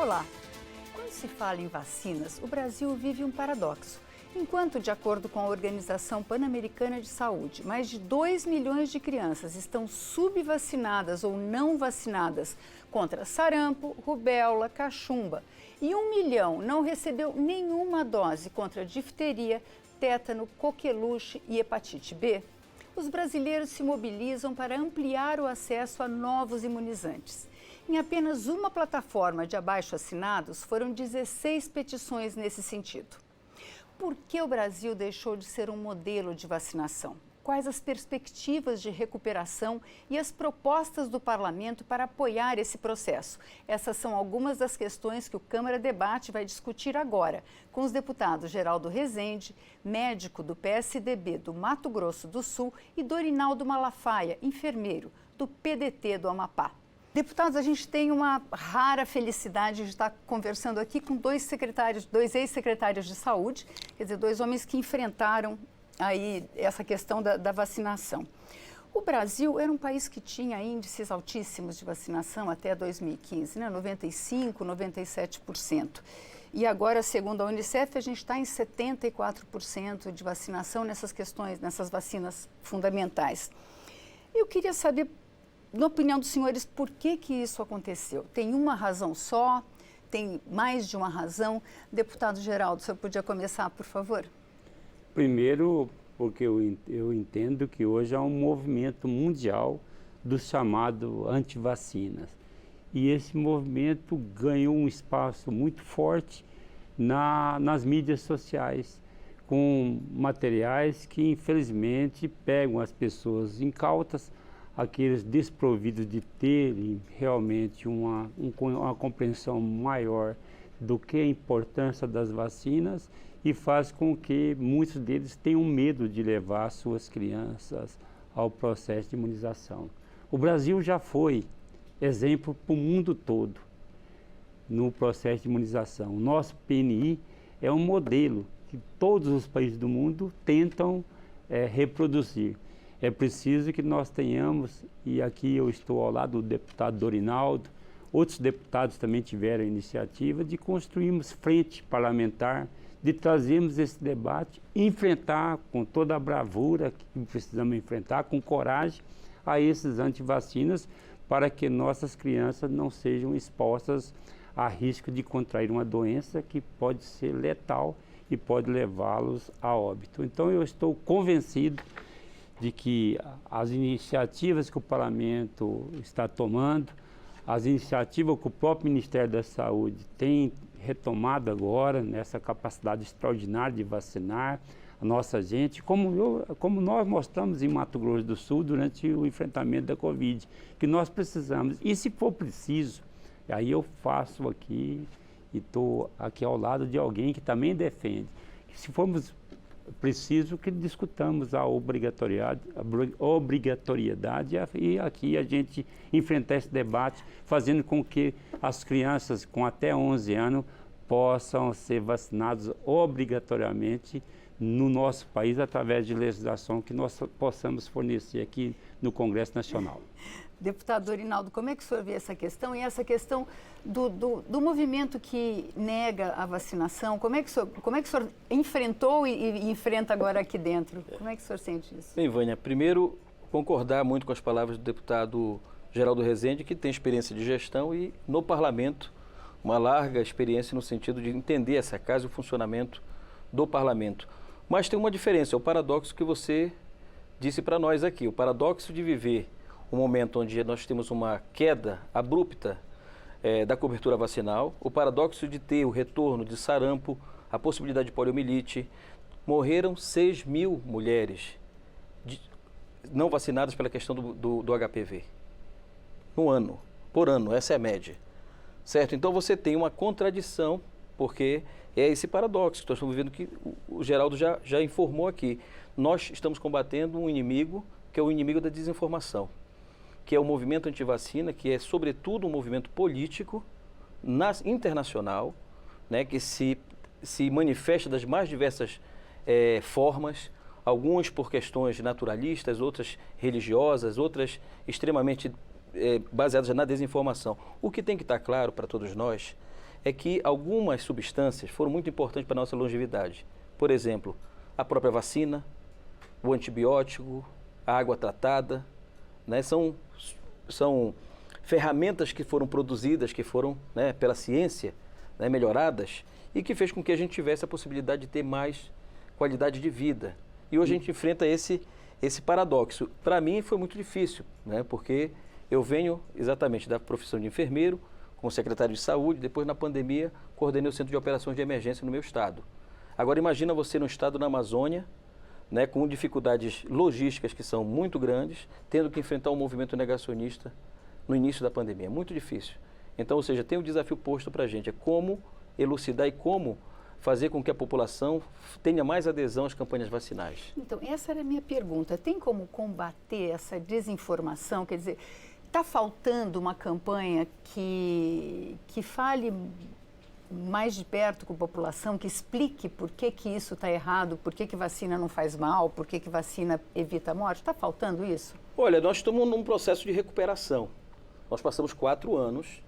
Olá! Quando se fala em vacinas, o Brasil vive um paradoxo. Enquanto, de acordo com a Organização Pan-Americana de Saúde, mais de 2 milhões de crianças estão subvacinadas ou não vacinadas contra sarampo, rubéola, cachumba e 1 milhão não recebeu nenhuma dose contra difteria, tétano, coqueluche e hepatite B, os brasileiros se mobilizam para ampliar o acesso a novos imunizantes. Em apenas uma plataforma de abaixo-assinados, foram 16 petições nesse sentido. Por que o Brasil deixou de ser um modelo de vacinação? Quais as perspectivas de recuperação e as propostas do parlamento para apoiar esse processo? Essas são algumas das questões que o Câmara Debate vai discutir agora, com os deputados Geraldo Rezende, médico do PSDB do Mato Grosso do Sul, e Dorinaldo Malafaia, enfermeiro do PDT do Amapá. Deputados, a gente tem uma rara felicidade de estar conversando aqui com dois ex-secretários de saúde, quer dizer, dois homens que enfrentaram aí essa questão da vacinação. O Brasil era um país que tinha índices altíssimos de vacinação até 2015, né? 95%, 97%. E agora, segundo a Unicef, a gente está em 74% de vacinação nessas questões, nessas vacinas fundamentais. Eu queria saber, na opinião dos senhores, por que isso aconteceu? Tem uma razão só? Tem mais de uma razão? Deputado Geraldo, o senhor podia começar, por favor? Primeiro, porque eu entendo que hoje há um movimento mundial do chamado anti-vacinas. E esse movimento ganhou um espaço muito forte nas mídias sociais, com materiais que, infelizmente, pegam as pessoas incautas, aqueles desprovidos de terem realmente uma compreensão maior do que a importância das vacinas, e faz com que muitos deles tenham medo de levar suas crianças ao processo de imunização. O Brasil já foi exemplo para o mundo todo no processo de imunização. O nosso PNI é um modelo que todos os países do mundo tentam reproduzir. É preciso que nós tenhamos, e aqui eu estou ao lado do deputado Dorinaldo, outros deputados também tiveram a iniciativa de construirmos frente parlamentar, de trazermos esse debate, enfrentar com toda a bravura que precisamos enfrentar, com coragem, a esses antivacinas, para que nossas crianças não sejam expostas a risco de contrair uma doença que pode ser letal e pode levá-los a óbito. Então eu estou convencido de que as iniciativas que o parlamento está tomando, as iniciativas que o próprio Ministério da Saúde tem retomado agora, nessa capacidade extraordinária de vacinar a nossa gente, como nós mostramos em Mato Grosso do Sul durante o enfrentamento da Covid, que nós precisamos. E se for preciso, aí eu faço aqui, e estou aqui ao lado de alguém que também defende, que se formos preciso que discutamos a obrigatoriedade e aqui a gente enfrentar esse debate, fazendo com que as crianças com até 11 anos possam ser vacinadas obrigatoriamente no nosso país, através de legislação que nós possamos fornecer aqui no Congresso Nacional. Deputado Dorinaldo, como é que o senhor vê essa questão? E essa questão do movimento que nega a vacinação, como é que o senhor enfrentou e enfrenta agora aqui dentro? Como é que o senhor sente isso? Bem, Vânia, primeiro concordar muito com as palavras do deputado Geraldo Rezende, que tem experiência de gestão e no parlamento uma larga experiência no sentido de entender essa casa e o funcionamento do parlamento. Mas tem uma diferença, é o paradoxo que você disse para nós aqui, o paradoxo de viver um momento onde nós temos uma queda abrupta da cobertura vacinal, o paradoxo de ter o retorno de sarampo, a possibilidade de poliomielite. Morreram 6 mil mulheres não vacinadas pela questão do HPV. No ano, por ano, essa é a média. Certo? Então você tem uma contradição, porque é esse paradoxo que nós estamos vivendo, que o Geraldo já informou aqui. Nós estamos combatendo um inimigo que é o inimigo da desinformação, que é o movimento antivacina, que é sobretudo um movimento político internacional, né, que se manifesta das mais diversas formas, alguns por questões naturalistas, outras religiosas, outras extremamente baseadas na desinformação. O que tem que estar claro para todos nós é que algumas substâncias foram muito importantes para a nossa longevidade. Por exemplo, a própria vacina, o antibiótico, a água tratada, né? São ferramentas que foram produzidas, que foram, né, pela ciência, né, melhoradas, e que fez com que a gente tivesse a possibilidade de ter mais qualidade de vida. E hoje a gente enfrenta esse paradoxo. Para mim foi muito difícil, né, porque eu venho exatamente da profissão de enfermeiro, como secretário de saúde, depois na pandemia coordenei o Centro de Operações de Emergência no meu estado. Agora imagina você no estado da Amazônia, né, com dificuldades logísticas que são muito grandes, tendo que enfrentar um movimento negacionista no início da pandemia. É muito difícil. Então, ou seja, tem um desafio posto para a gente, é como elucidar e como fazer com que a população tenha mais adesão às campanhas vacinais. Então, essa era a minha pergunta. Tem como combater essa desinformação? Quer dizer, está faltando uma campanha que fale mais de perto com a população, que explique por que isso está errado, por que vacina não faz mal, por que vacina evita a morte? Está faltando isso? Olha, nós estamos num processo de recuperação. Nós passamos 4 anos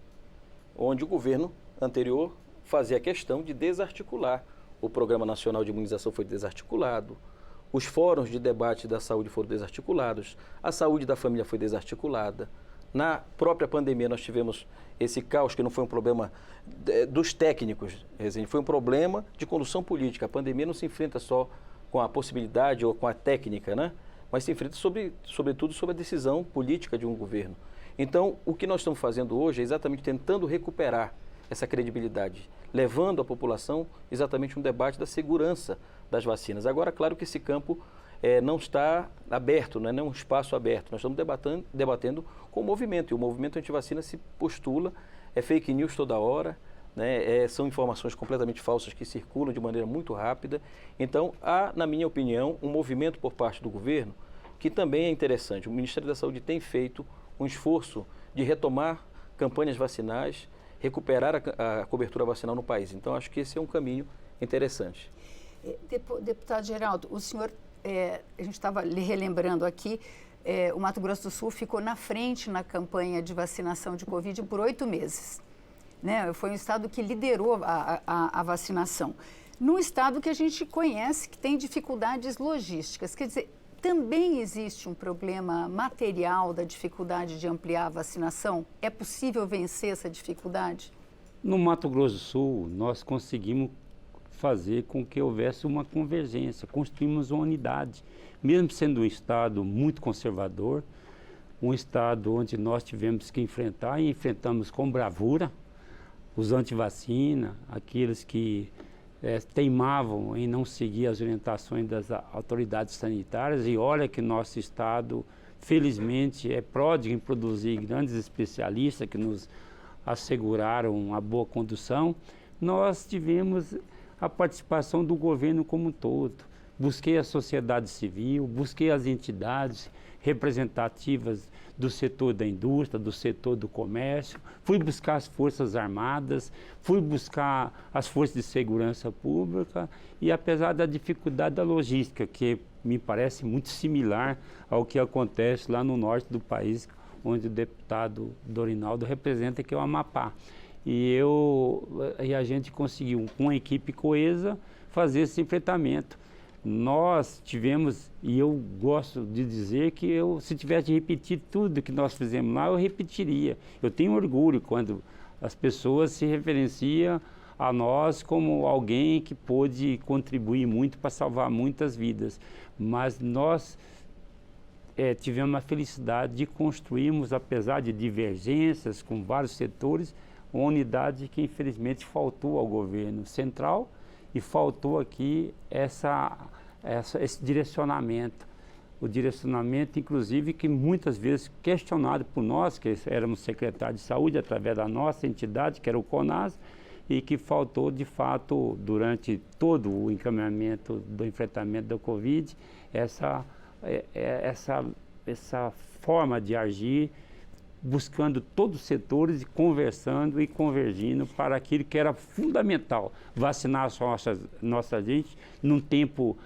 onde o governo anterior fazia questão de desarticular. O Programa Nacional de Imunização foi desarticulado, os fóruns de debate da saúde foram desarticulados, a saúde da família foi desarticulada. Na própria pandemia nós tivemos esse caos, que não foi um problema dos técnicos, foi um problema de condução política. A pandemia não se enfrenta só com a possibilidade ou com a técnica, né? Mas se enfrenta sobretudo sobre a decisão política de um governo. Então, o que nós estamos fazendo hoje é exatamente tentando recuperar essa credibilidade, levando à população exatamente um debate da segurança das vacinas. Agora, claro que esse campo não está aberto, não é um espaço aberto. Nós estamos debatendo com o movimento, e o movimento antivacina se postula, é fake news toda hora, né? São informações completamente falsas que circulam de maneira muito rápida. Então, há, na minha opinião, um movimento por parte do governo que também é interessante. O Ministério da Saúde tem feito um esforço de retomar campanhas vacinais, recuperar a cobertura vacinal no país. Então, acho que esse é um caminho interessante. Deputado Geraldo, o senhor, a gente estava lhe relembrando aqui, o Mato Grosso do Sul ficou na frente na campanha de vacinação de Covid por 8 meses. Né? Foi um estado que liderou a vacinação. Num estado que a gente conhece que tem dificuldades logísticas, quer dizer, também existe um problema material da dificuldade de ampliar a vacinação? É possível vencer essa dificuldade? No Mato Grosso do Sul, nós conseguimos fazer com que houvesse uma convergência, construímos uma unidade. Mesmo sendo um estado muito conservador, um estado onde nós tivemos que enfrentar e enfrentamos com bravura os antivacina, aqueles que teimavam em não seguir as orientações das autoridades sanitárias, e olha que nosso estado, felizmente, é pródigo em produzir grandes especialistas que nos asseguraram a boa condução. Nós tivemos a participação do governo como um todo. Busquei a sociedade civil, busquei as entidades representativas do setor da indústria, do setor do comércio, fui buscar as Forças Armadas, fui buscar as Forças de Segurança Pública, e apesar da dificuldade da logística, que me parece muito similar ao que acontece lá no norte do país, onde o deputado Dorinaldo representa, que é o Amapá. E a gente conseguiu, com a equipe coesa, fazer esse enfrentamento. Nós tivemos, e eu gosto de dizer que se tivesse de repetir tudo que nós fizemos lá, eu repetiria. Eu tenho orgulho quando as pessoas se referenciam a nós como alguém que pôde contribuir muito para salvar muitas vidas. Mas nós tivemos a felicidade de construirmos, apesar de divergências com vários setores, uma unidade que infelizmente faltou ao governo central, e faltou aqui esse direcionamento. O direcionamento, inclusive, que muitas vezes questionado por nós, que éramos secretários de saúde, através da nossa entidade, que era o CONAS, e que faltou, de fato, durante todo o encaminhamento do enfrentamento da Covid, essa forma de agir, buscando todos os setores e conversando e convergindo para aquilo que era fundamental, vacinar a nossa gente num tempo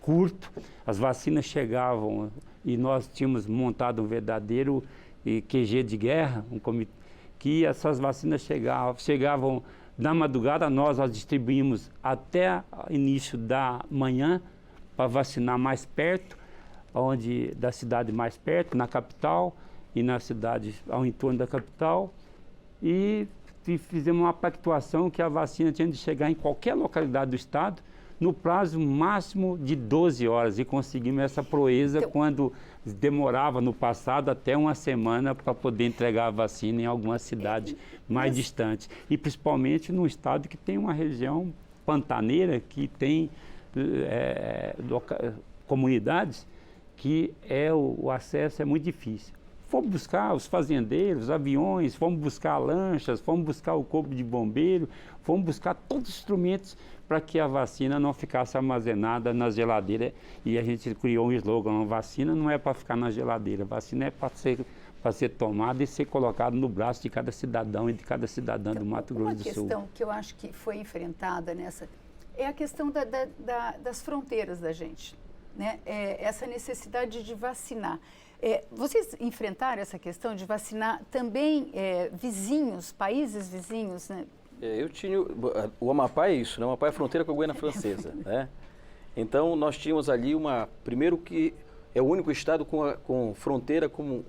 curto. As vacinas chegavam e nós tínhamos montado um verdadeiro QG de guerra, que essas vacinas chegavam na madrugada, nós as distribuímos até início da manhã para vacinar mais perto, da cidade mais perto, na capital e nas cidades ao entorno da capital. E fizemos uma pactuação que a vacina tinha de chegar em qualquer localidade do estado no prazo máximo de 12 horas. E conseguimos essa proeza quando demorava no passado até uma semana para poder entregar a vacina em algumas cidades mais distantes. E principalmente num estado que tem uma região pantaneira, que tem comunidades que o acesso é muito difícil. Fomos buscar os fazendeiros, aviões, fomos buscar lanchas, fomos buscar o corpo de bombeiro, fomos buscar todos os instrumentos para que a vacina não ficasse armazenada na geladeira. E a gente criou um slogan: vacina não é para ficar na geladeira, vacina é para ser tomada e ser colocada no braço de cada cidadão e de cada cidadã do Mato Grosso do Sul. Uma questão que eu acho que foi enfrentada nessa é a questão das fronteiras da gente, né? Essa necessidade de vacinar. Vocês enfrentaram essa questão de vacinar também vizinhos, países vizinhos, né? Eu tinha... O Amapá é isso, né? O Amapá é a fronteira com a Guiana Francesa, né? Então, nós tínhamos ali primeiro que é o único estado com fronteira com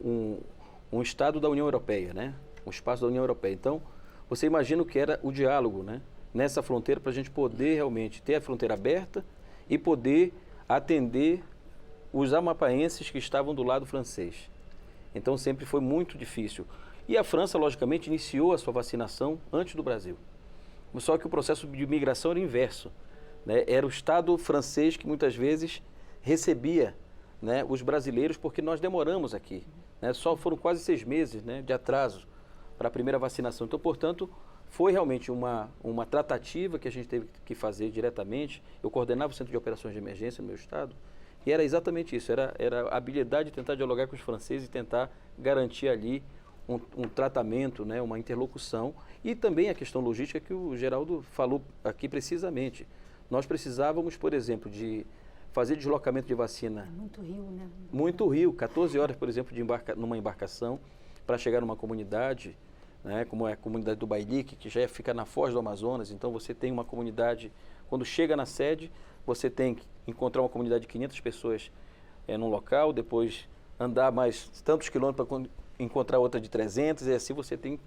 um estado da União Europeia, né? Um espaço da União Europeia. Então, você imagina o que era o diálogo, né? Nessa fronteira, para a gente poder realmente ter a fronteira aberta e poder atender os amapaenses que estavam do lado francês. Então sempre foi muito difícil. E a França, logicamente, iniciou a sua vacinação antes do Brasil. Só que o processo de migração era inverso, né? Era o Estado francês que muitas vezes recebia, né, os brasileiros, porque nós demoramos aqui, né? Só foram quase 6 meses, né, de atraso para a primeira vacinação. Então, portanto, foi realmente uma tratativa que a gente teve que fazer diretamente. Eu coordenava o Centro de Operações de Emergência no meu estado. E era exatamente isso, era a habilidade de tentar dialogar com os franceses e tentar garantir ali um tratamento, né, uma interlocução. E também a questão logística que o Geraldo falou aqui precisamente. Nós precisávamos, por exemplo, de fazer deslocamento de vacina. Muito rio, né? Muito rio, 14 horas, por exemplo, numa embarcação para chegar numa comunidade, né, como é a comunidade do Bailique, que já fica na foz do Amazonas. Então você tem uma comunidade, quando chega na sede, você tem que encontrar uma comunidade de 500 pessoas num local, depois andar mais tantos quilômetros para encontrar outra de 300, e assim você tem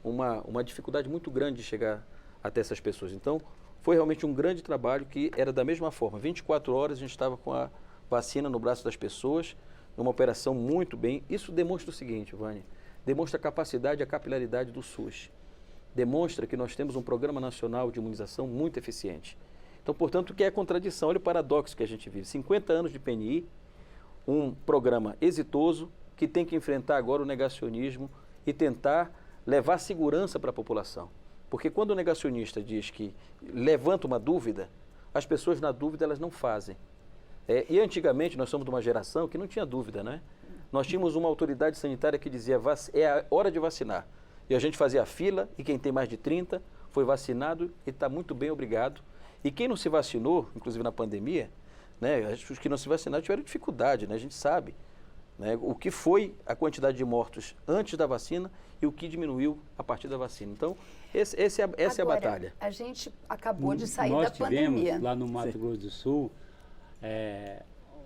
uma dificuldade muito grande de chegar até essas pessoas. Então, foi realmente um grande trabalho que era da mesma forma. 24 horas a gente estava com a vacina no braço das pessoas, numa operação muito bem. Isso demonstra o seguinte, Vânia, demonstra a capacidade e a capilaridade do SUS. Demonstra que nós temos um programa nacional de imunização muito eficiente. Então, portanto, o que é a contradição? Olha o paradoxo que a gente vive. 50 anos de PNI, um programa exitoso que tem que enfrentar agora o negacionismo e tentar levar segurança para a população. Porque quando o negacionista diz que levanta uma dúvida, as pessoas na dúvida elas não fazem. E antigamente nós somos de uma geração que não tinha dúvida, né? Nós tínhamos uma autoridade sanitária que dizia é a hora de vacinar. E a gente fazia a fila e quem tem mais de 30 foi vacinado e está muito bem, obrigado. E quem não se vacinou, inclusive na pandemia, né, os que não se vacinaram tiveram dificuldade, né, a gente sabe, né, o que foi a quantidade de mortos antes da vacina e o que diminuiu a partir da vacina. Então, essa é a batalha. A gente acabou de sair da pandemia. Nós tivemos lá no Mato Grosso do Sul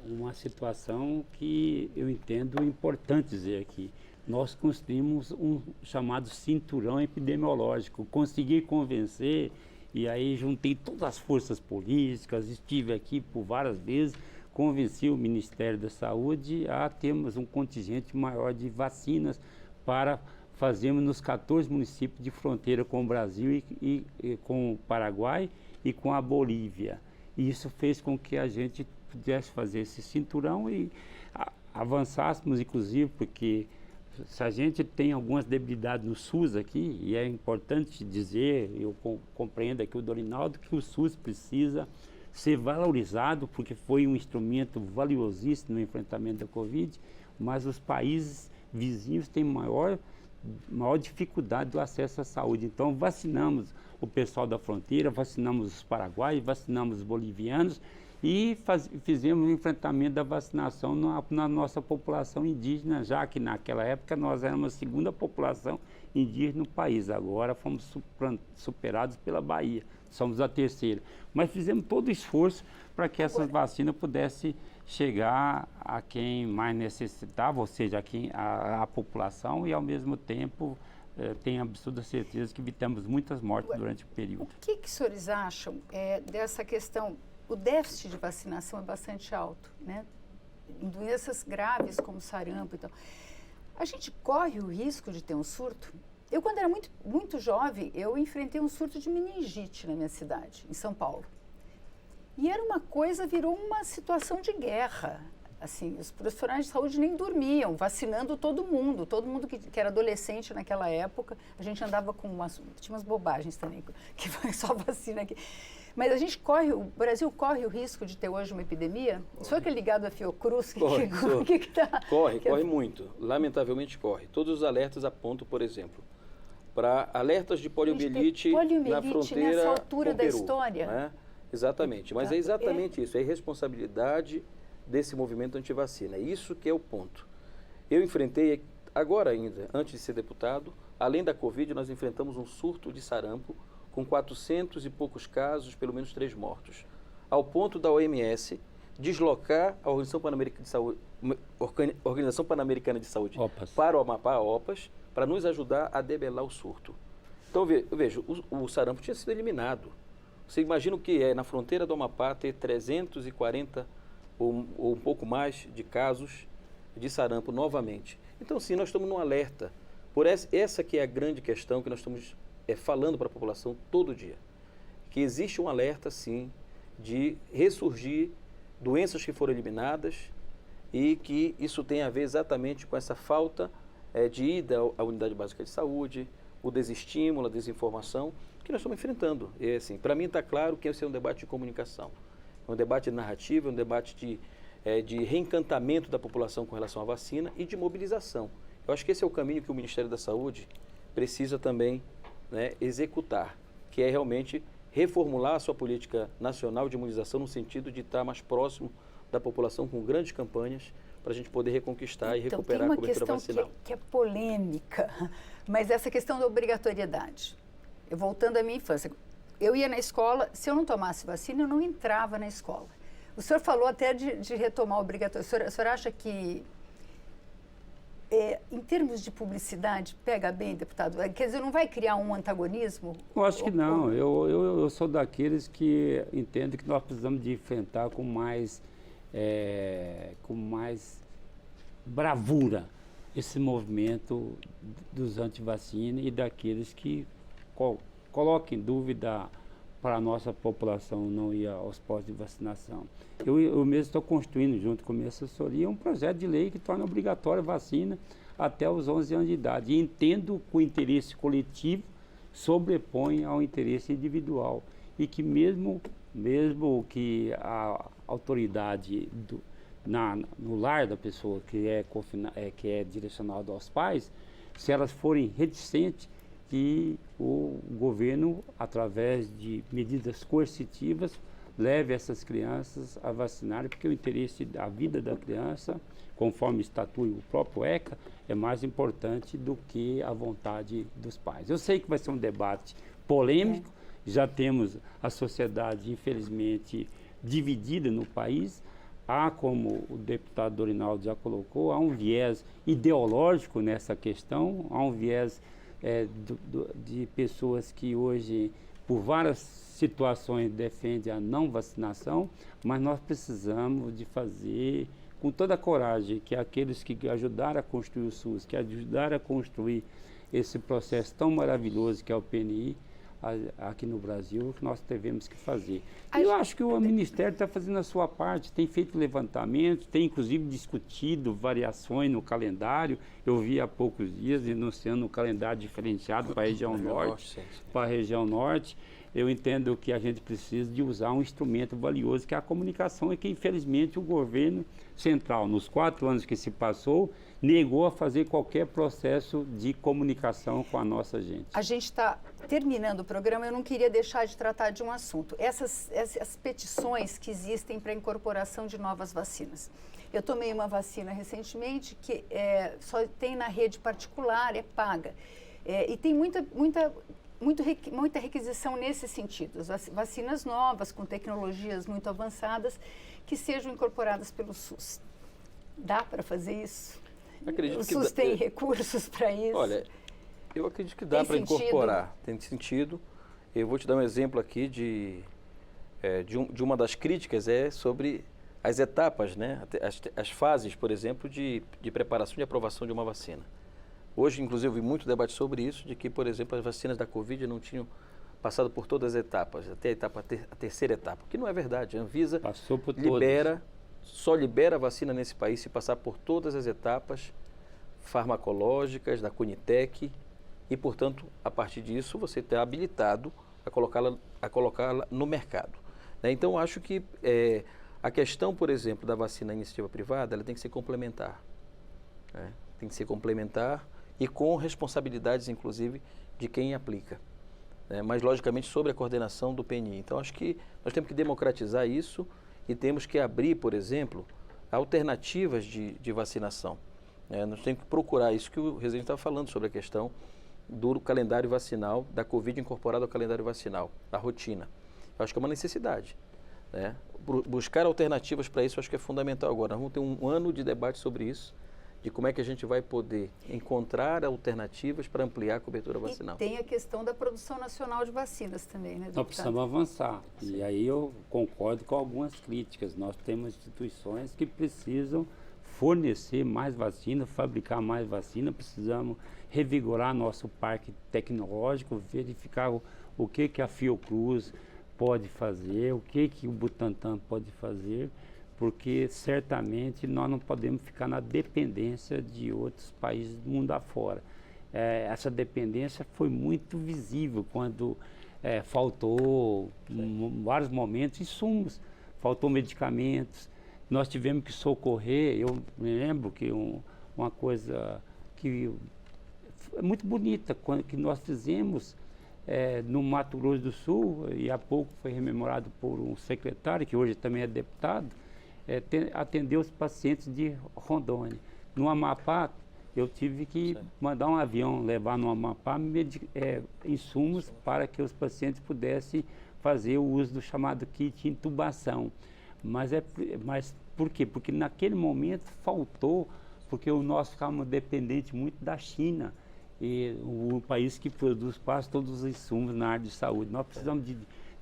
uma situação que eu entendo importante dizer aqui. Nós construímos um chamado cinturão epidemiológico, consegui convencer. E aí juntei todas as forças políticas, estive aqui por várias vezes, convenci o Ministério da Saúde a termos um contingente maior de vacinas para fazermos nos 14 municípios de fronteira com o Brasil e com o Paraguai e com a Bolívia. E isso fez com que a gente pudesse fazer esse cinturão e avançássemos, inclusive, porque se a gente tem algumas debilidades no SUS aqui, e é importante dizer, eu compreendo aqui o Dorinaldo, que o SUS precisa ser valorizado, porque foi um instrumento valiosíssimo no enfrentamento da Covid, mas os países vizinhos têm maior dificuldade do acesso à saúde. Então, vacinamos o pessoal da fronteira, vacinamos os paraguaios, vacinamos os bolivianos, E fizemos o enfrentamento da vacinação na nossa população indígena, já que naquela época nós éramos a segunda população indígena no país. Agora fomos superados pela Bahia, somos a terceira. Mas fizemos todo o esforço para que essas vacinas pudessem chegar a quem mais necessitava, ou seja, a população, e ao mesmo tempo tenho absoluta certeza que evitamos muitas mortes durante o período. O que os senhores acham dessa questão? O déficit de vacinação é bastante alto, né? Em doenças graves como sarampo e tal. A gente corre o risco de ter um surto? Eu, quando era muito jovem, eu enfrentei um surto de meningite na minha cidade, em São Paulo. E era uma coisa, virou uma situação de guerra. Assim, os profissionais de saúde nem dormiam, vacinando todo mundo que era adolescente naquela época. A gente andava com tinha umas bobagens também, que foi só vacina aqui. Mas o Brasil corre o risco de ter hoje uma epidemia? O senhor que é ligado à Fiocruz, corre muito. Lamentavelmente corre. Todos os alertas apontam, por exemplo, para alertas de poliomielite na fronteira nessa altura com o Peru, da história. Né? Exatamente. Mas é exatamente isso. É irresponsabilidade desse movimento antivacina. Isso que é o ponto. Eu enfrentei, agora ainda, antes de ser deputado, além da Covid, nós enfrentamos um surto de sarampo com 400 e poucos casos, pelo menos 3 mortos, ao ponto da OMS deslocar a Organização Pan-Americana de Saúde para o Amapá, a OPAS, para nos ajudar a debelar o surto. Então, veja, o sarampo tinha sido eliminado. Você imagina o que é, na fronteira do Amapá, ter 340 ou um pouco mais de casos de sarampo novamente. Então, sim, nós estamos num alerta. Por essa que é a grande questão que nós estamos falando para a população todo dia, que existe um alerta, sim, de ressurgir doenças que foram eliminadas e que isso tem a ver exatamente com essa falta de ida à unidade básica de saúde, o desestímulo, a desinformação, que nós estamos enfrentando. E, assim, para mim está claro que esse é um debate de comunicação, é um debate de narrativa, é um debate de reencantamento da população com relação à vacina e de mobilização. Eu acho que esse é o caminho que o Ministério da Saúde precisa também executar, que é realmente reformular a sua política nacional de imunização no sentido de estar mais próximo da população com grandes campanhas para a gente poder reconquistar e recuperar a cobertura vacinal. Tem uma questão que é polêmica, mas essa questão da obrigatoriedade. Voltando à minha infância, eu ia na escola, se eu não tomasse vacina, eu não entrava na escola. O senhor falou até de retomar a obrigatoriedade. O senhor acha que em termos de publicidade, pega bem, deputado? Quer dizer, não vai criar um antagonismo? Eu acho que não. Eu sou daqueles que entendem que nós precisamos de enfrentar com mais bravura esse movimento dos antivacina e daqueles que colocam em dúvida para a nossa população não ir aos postos de vacinação. Eu mesmo estou construindo, junto com a minha assessoria, um projeto de lei que torna obrigatória a vacina até os 11 anos de idade. E entendo que o interesse coletivo sobrepõe ao interesse individual. E que mesmo que a autoridade no lar da pessoa, que é direcionado aos pais, se elas forem reticentes, que o governo, através de medidas coercitivas, leve essas crianças a vacinarem, porque o interesse da vida da criança, conforme estatui o próprio ECA, é mais importante do que a vontade dos pais. Eu sei que vai ser um debate polêmico, já temos a sociedade, infelizmente, dividida no país. Há, como o deputado Dorinaldo já colocou, há um viés ideológico nessa questão, há um viés de pessoas que hoje, por várias situações, defendem a não vacinação, mas nós precisamos de fazer com toda a coragem que aqueles que ajudaram a construir o SUS, que ajudaram a construir esse processo tão maravilhoso que é o PNI, aqui no Brasil, que nós devemos que fazer. Eu acho que o Ministério está fazendo a sua parte, tem feito levantamentos, tem inclusive discutido variações no calendário. Eu vi há poucos dias denunciando um calendário diferenciado para a região norte, eu entendo que a gente precisa de usar um instrumento valioso, que é a comunicação, e que, infelizmente, o governo central, nos 4 anos que se passou, negou a fazer qualquer processo de comunicação com a nossa gente. A gente está terminando o programa, eu não queria deixar de tratar de um assunto. Essas petições que existem para a incorporação de novas vacinas. Eu tomei uma vacina recentemente que só tem na rede particular, é paga. E tem muita requisição nesse sentido. As vacinas novas, com tecnologias muito avançadas, que sejam incorporadas pelo SUS. Dá para fazer isso? Acredito o SUS tem recursos para isso? Olha, eu acredito que dá para incorporar. Tem sentido. Eu vou te dar um exemplo aqui de uma das críticas sobre as etapas, né? As fases, por exemplo, de preparação e preparação de uma vacina. Hoje, inclusive, eu vi muito debate sobre isso, de que, por exemplo, as vacinas da Covid não tinham passado por todas as etapas, até a terceira etapa, que não é verdade. A Anvisa só libera a vacina nesse país se passar por todas as etapas farmacológicas da Conitec e, portanto, a partir disso, você está habilitado a colocá-la no mercado. Né? Então, acho que a questão, por exemplo, da vacina iniciativa privada, ela tem que ser complementar. Né? Tem que ser complementar e com responsabilidades, inclusive, de quem aplica. Mas, logicamente, sobre a coordenação do PNI. Então, acho que nós temos que democratizar isso e temos que abrir, por exemplo, alternativas de vacinação. Nós temos que procurar isso que o Rezende estava falando sobre a questão do calendário vacinal, da Covid incorporado ao calendário vacinal, da rotina. Eu acho que é uma necessidade. Né? Buscar alternativas para isso, eu acho que é fundamental agora. Nós vamos ter um ano de debate sobre isso, de como é que a gente vai poder encontrar alternativas para ampliar a cobertura vacinal. E tem a questão da produção nacional de vacinas também, né, deputado? Nós precisamos avançar. Sim. E aí eu concordo com algumas críticas. Nós temos instituições que precisam fornecer mais vacina, fabricar mais vacina, precisamos revigorar nosso parque tecnológico, verificar o que a Fiocruz pode fazer, o que o Butantan pode fazer, porque certamente nós não podemos ficar na dependência de outros países do mundo afora. Essa dependência foi muito visível quando faltou, em vários momentos, insumos, faltou medicamentos, nós tivemos que socorrer. Eu me lembro que uma coisa que é muito bonita, que nós fizemos no Mato Grosso do Sul, e há pouco foi rememorado por um secretário, que hoje também é deputado, atender os pacientes de Rondônia. No Amapá, eu tive que mandar um avião levar no Amapá insumos para que os pacientes pudessem fazer o uso do chamado kit intubação. Mas por quê? Porque naquele momento faltou, porque nós ficávamos dependentes muito da China, e o país que produz quase todos os insumos na área de saúde. Nós precisamos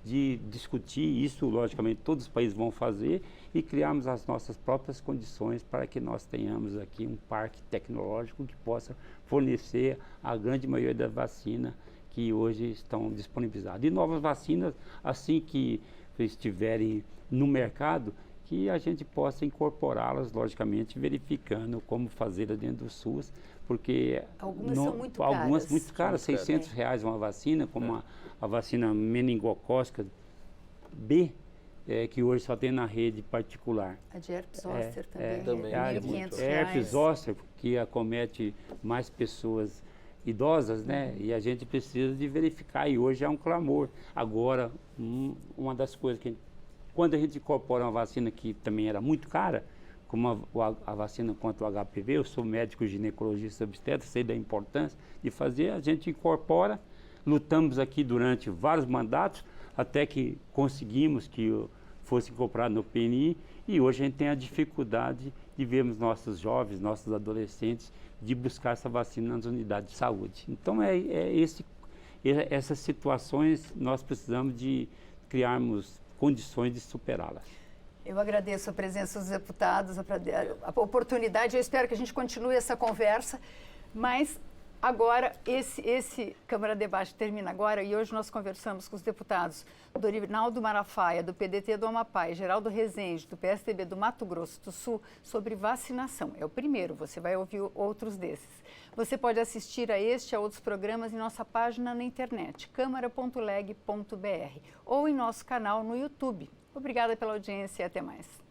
de discutir isso, logicamente todos os países vão fazer, e criarmos as nossas próprias condições para que nós tenhamos aqui um parque tecnológico que possa fornecer a grande maioria das vacinas que hoje estão disponibilizadas. E novas vacinas, assim que estiverem no mercado, que a gente possa incorporá-las, logicamente, verificando como fazê-las dentro do SUS, porque algumas são muito caras, R$600 uma vacina, como a vacina meningocócica B, que hoje só tem na rede particular. A de herpes zoster também, R$1.500. Herpes zoster, que acomete mais pessoas idosas, né? E a gente precisa de verificar, e hoje é um clamor. Agora, uma das coisas que quando a gente incorpora uma vacina que também era muito cara, como a vacina contra o HPV, eu sou médico ginecologista obstetra, sei da importância de fazer, a gente incorpora, lutamos aqui durante vários mandatos, até que conseguimos que fosse incorporado no PNI, e hoje a gente tem a dificuldade de vermos nossos jovens, nossos adolescentes, de buscar essa vacina nas unidades de saúde. Então, essas situações nós precisamos de criarmos condições de superá-las. Eu agradeço a presença dos deputados, a oportunidade. Eu espero que a gente continue essa conversa, mas Agora, esse Câmara Debate termina agora e hoje nós conversamos com os deputados Dorinaldo Malafaia, do PDT do Amapá, e Geraldo Rezende, do PSDB do Mato Grosso do Sul, sobre vacinação. É o primeiro, você vai ouvir outros desses. Você pode assistir a este e a outros programas em nossa página na internet, câmara.leg.br, ou em nosso canal no YouTube. Obrigada pela audiência e até mais.